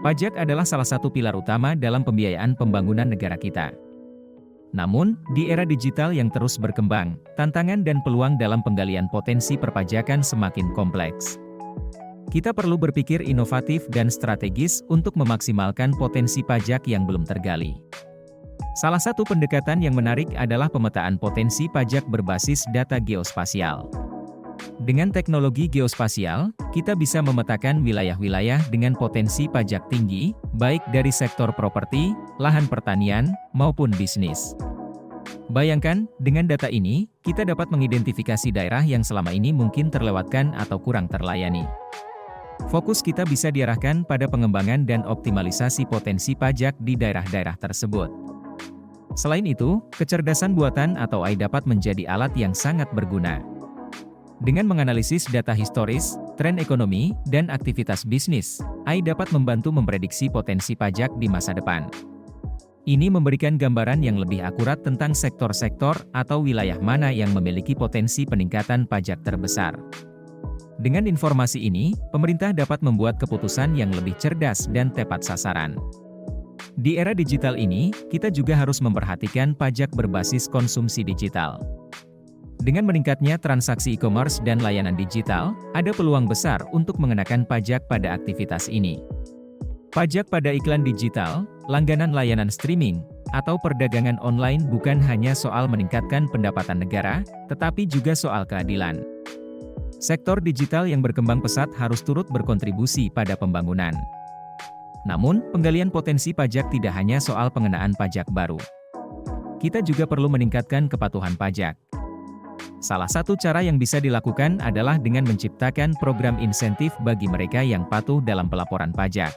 Pajak adalah salah satu pilar utama dalam pembiayaan pembangunan negara kita. Namun, di era digital yang terus berkembang, tantangan dan peluang dalam penggalian potensi perpajakan semakin kompleks. Kita perlu berpikir inovatif dan strategis untuk memaksimalkan potensi pajak yang belum tergali. Salah satu pendekatan yang menarik adalah pemetaan potensi pajak berbasis data geospasial. Dengan teknologi geospasial, kita bisa memetakan wilayah-wilayah dengan potensi pajak tinggi, baik dari sektor properti, lahan pertanian, maupun bisnis. Bayangkan, dengan data ini, kita dapat mengidentifikasi daerah yang selama ini mungkin terlewatkan atau kurang terlayani. Fokus kita bisa diarahkan pada pengembangan dan optimalisasi potensi pajak di daerah-daerah tersebut. Selain itu, kecerdasan buatan atau AI dapat menjadi alat yang sangat berguna. Dengan menganalisis data historis, tren ekonomi, dan aktivitas bisnis, AI dapat membantu memprediksi potensi pajak di masa depan. Ini memberikan gambaran yang lebih akurat tentang sektor-sektor atau wilayah mana yang memiliki potensi peningkatan pajak terbesar. Dengan informasi ini, pemerintah dapat membuat keputusan yang lebih cerdas dan tepat sasaran. Di era digital ini, kita juga harus memperhatikan pajak berbasis konsumsi digital. Dengan meningkatnya transaksi e-commerce dan layanan digital, ada peluang besar untuk mengenakan pajak pada aktivitas ini. Pajak pada iklan digital, langganan layanan streaming, atau perdagangan online bukan hanya soal meningkatkan pendapatan negara, tetapi juga soal keadilan. Sektor digital yang berkembang pesat harus turut berkontribusi pada pembangunan. Namun, penggalian potensi pajak tidak hanya soal pengenaan pajak baru. Kita juga perlu meningkatkan kepatuhan pajak. Salah satu cara yang bisa dilakukan adalah dengan menciptakan program insentif bagi mereka yang patuh dalam pelaporan pajak.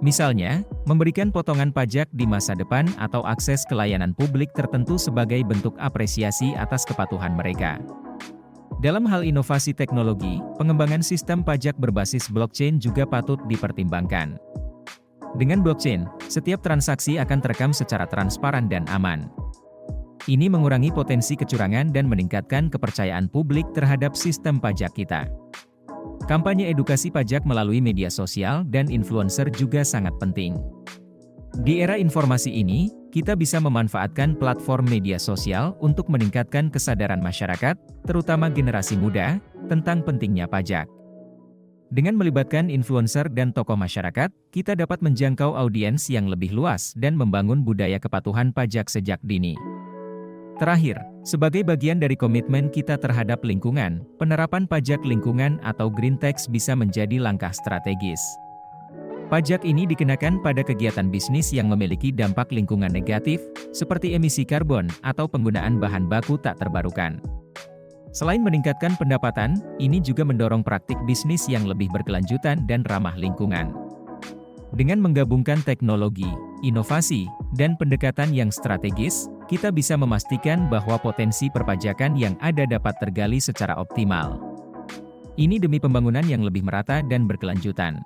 Misalnya, memberikan potongan pajak di masa depan atau akses ke layanan publik tertentu sebagai bentuk apresiasi atas kepatuhan mereka. Dalam hal inovasi teknologi, pengembangan sistem pajak berbasis blockchain juga patut dipertimbangkan. Dengan blockchain, setiap transaksi akan terekam secara transparan dan aman. Ini mengurangi potensi kecurangan dan meningkatkan kepercayaan publik terhadap sistem pajak kita. Kampanye edukasi pajak melalui media sosial dan influencer juga sangat penting. Di era informasi ini, kita bisa memanfaatkan platform media sosial untuk meningkatkan kesadaran masyarakat, terutama generasi muda, tentang pentingnya pajak. Dengan melibatkan influencer dan tokoh masyarakat, kita dapat menjangkau audiens yang lebih luas dan membangun budaya kepatuhan pajak sejak dini. Terakhir, sebagai bagian dari komitmen kita terhadap lingkungan, penerapan pajak lingkungan atau green tax bisa menjadi langkah strategis. Pajak ini dikenakan pada kegiatan bisnis yang memiliki dampak lingkungan negatif, seperti emisi karbon atau penggunaan bahan baku tak terbarukan. Selain meningkatkan pendapatan, ini juga mendorong praktik bisnis yang lebih berkelanjutan dan ramah lingkungan. Dengan menggabungkan teknologi, inovasi, dan pendekatan yang strategis, kita bisa memastikan bahwa potensi perpajakan yang ada dapat tergali secara optimal. Ini demi pembangunan yang lebih merata dan berkelanjutan.